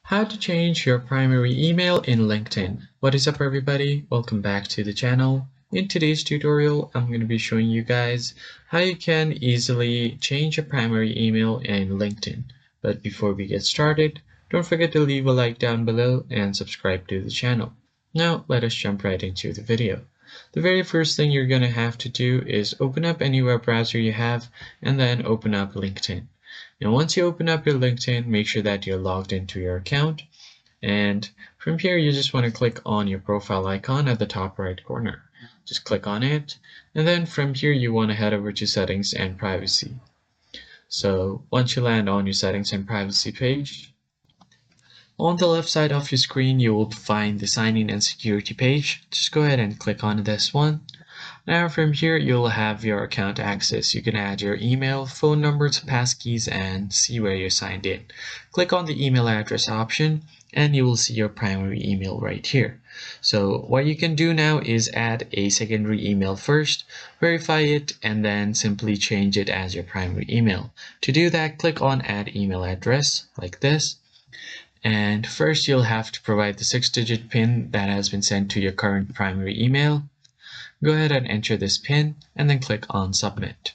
How to change your primary email in LinkedIn. What is up everybody? Welcome back to the channel. In today's tutorial, I'm going to be showing you guys how you can easily change your primary email in LinkedIn. But before we get started, don't forget to leave a like down below and subscribe to the channel. Now let us jump right into the video. The very first thing you're going to have to do is open up any web browser you have and then open up LinkedIn. Now, once you open up your LinkedIn, make sure that you're logged into your account. And from here, you just want to click on your profile icon at the top right corner. Just click on it. And then from here, you want to head over to settings and privacy. So once you land on your settings and privacy page, on the left side of your screen, you will find the sign in and security page. Just go ahead and click on this one. Now from here, you'll have your account access. You can add your email, phone numbers, passkeys, and see where you're signed in. Click on the email address option and you will see your primary email right here. So what you can do now is add a secondary email first, verify it, and then simply change it as your primary email. To do that, click on add email address like this. And first you'll have to provide the 6-digit PIN that has been sent to your current primary email. Go ahead and enter this PIN and then click on submit.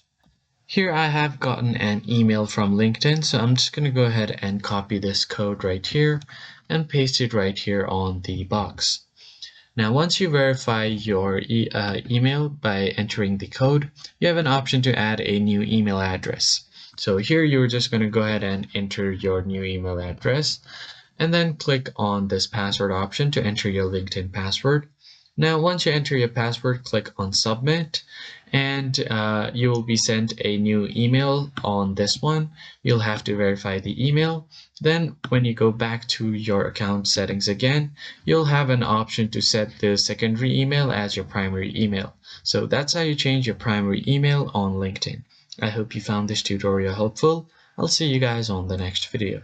Here I have gotten an email from LinkedIn, so I'm just going to go ahead and copy this code right here and paste it right here on the box. Now once you verify your email by entering the code, you have an option to add a new email address. So here you're just going to go ahead and enter your new email address and then click on this password option to enter your LinkedIn password. Now, once you enter your password, click on submit and you will be sent a new email on this one. You'll have to verify the email. Then when you go back to your account settings again, you'll have an option to set the secondary email as your primary email. So that's how you change your primary email on LinkedIn. I hope you found this tutorial helpful. I'll see you guys on the next video.